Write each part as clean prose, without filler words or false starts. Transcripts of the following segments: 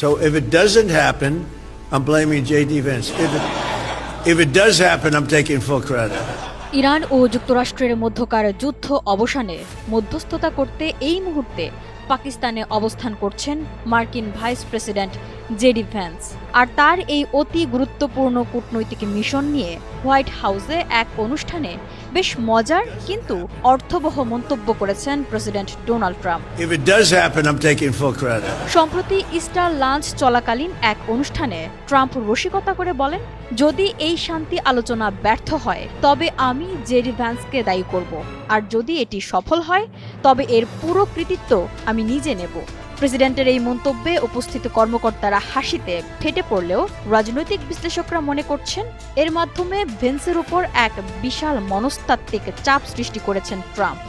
So if it doesn't happen, I'm blaming J.D. Vance. If it does happen, I'm taking full credit. Iran ও যুক্তরাষ্ট্রের মধ্যকার যুদ্ধ অবসানে মধ্যস্থতা করতে এই মুহূর্তে পাকিস্তানে অবস্থান করছেন মার্কিন ভাইস প্রেসিডেন্ট জেডি ভ্যান্স। আর তার এই অতি গুরুত্বপূর্ণ কূটনৈতিক মিশন নিয়ে হোয়াইট হাউসে এক অনুষ্ঠানে বেশ মজার কিন্তু অর্থবহ মন্তব্য করেছেন president Donald Trump. If it does happen, I'm taking full credit. সম্প্রতি ইস্টার লাঞ্চ চলাকালীন এক অনুষ্ঠানে ট্রাম্প রসিকতা করে বলেন, যদি এই শান্তি আলোচনা ব্যর্থ হয় তবে আমি জেডি ভ্যান্সকে দায়ী করব, আর যদি এটি সফল হয় তবে এর পুরো কৃতিত্ব আমি নিজে নেব। প্রেসিডেন্টের এই মন্তব্যে উপস্থিত কর্মকর্তারা হাসিতে ফেটে পড়লেও রাজনৈতিক বিশ্লেষকরা মনে করছেন এর মাধ্যমে ভেন্সের উপর এক বিশাল মনস্তাত্ত্বিক চাপ সৃষ্টি করেছেন ট্রাম্প।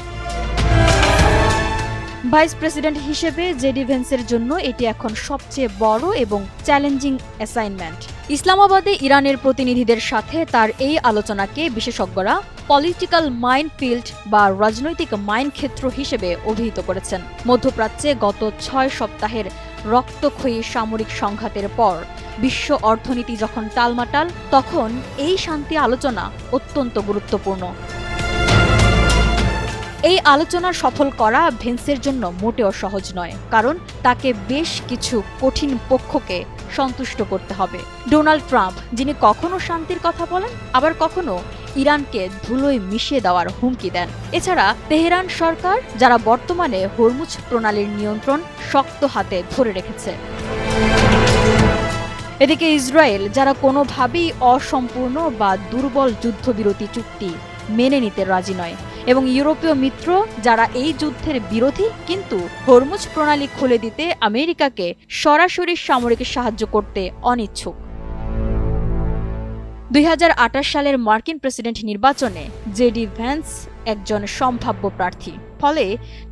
ভাইস প্রেসিডেন্ট হিসেবে জেডি ভেন্সের জন্য এটি এখন সবচেয়ে বড় এবং চ্যালেঞ্জিং অ্যাসাইনমেন্ট। ইসলামাবাদে ইরানের প্রতিনিধিদের সাথে তার এই আলোচনাকে বিশেষজ্ঞরা পলিটিক্যাল মাইনফিল্ড বা রাজনৈতিক মাইনক্ষেত্র হিসেবে অভিহিত করেছেন। মধ্যপ্রাচ্যে গত ৬ সপ্তাহের রক্তক্ষয়ী সামরিক সংঘাতের পর বিশ্ব অর্থনীতি যখন টালমাটাল, তখন এই শান্তি আলোচনা অত্যন্ত গুরুত্বপূর্ণ। এই আলোচনা সফল করা ভেন্সের জন্য মোটেও সহজ নয়, কারণ তাকে বেশ কিছু কঠিন পক্ষকে সন্তুষ্ট করতে হবে। ডোনাল্ড ট্রাম্প, যিনি কখনো শান্তির কথা বলেন, আবার কখনো ইরানকে ধুলোয় মিশিয়ে দেওয়ার হুমকি দেন। এছাড়া তেহরান সরকার, যারা বর্তমানে হরমুজ প্রণালীর নিয়ন্ত্রণ শক্ত হাতে ধরে রেখেছে। এদিকে ইসরায়েল, যারা কোনোভাবেই অসম্পূর্ণ বা দুর্বল যুদ্ধবিরতি চুক্তি মেনে নিতে রাজি নয়, এবং ইউরোপীয় মিত্র, যারা এই যুদ্ধের বিরোধী কিন্তু হরমুজ প্রণালী খুলে দিতে আমেরিকাকে সরাসরি সামরিক সাহায্য করতে অনিচ্ছুক। ২০২৮ সালের মার্কিন প্রেসিডেন্ট নির্বাচনে জেডি ভ্যান্স একজন সম্ভাব্য প্রার্থী। ফলে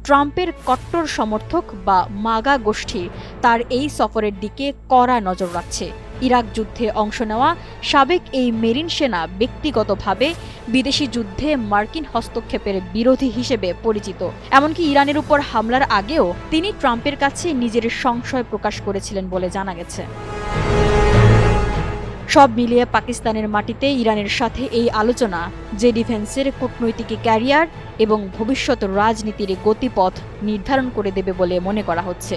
ট্রাম্পের কট্টর সমর্থক বা মাগা গোষ্ঠী তার এই সফরের দিকে কড়া নজর রাখছে। ইরাক যুদ্ধে অংশ নেওয়া সাবেক এই মেরিন সেনা ব্যক্তিগতভাবে বিদেশি যুদ্ধে মার্কিন হস্তক্ষেপের বিরোধী হিসেবে পরিচিত। এমনকি ইরানের উপর হামলার আগেও তিনি ট্রাম্পের কাছে নিজের সংশয় প্রকাশ করেছিলেন বলে জানা গেছে। সব মিলিয়ে পাকিস্তানের মাটিতে ইরানের সাথে এই আলোচনা জেডি ভ্যান্সের কূটনৈতিক ক্যারিয়ার এবং ভবিষ্যৎ রাজনীতির গতিপথ নির্ধারণ করে দেবে বলে মনে করা হচ্ছে।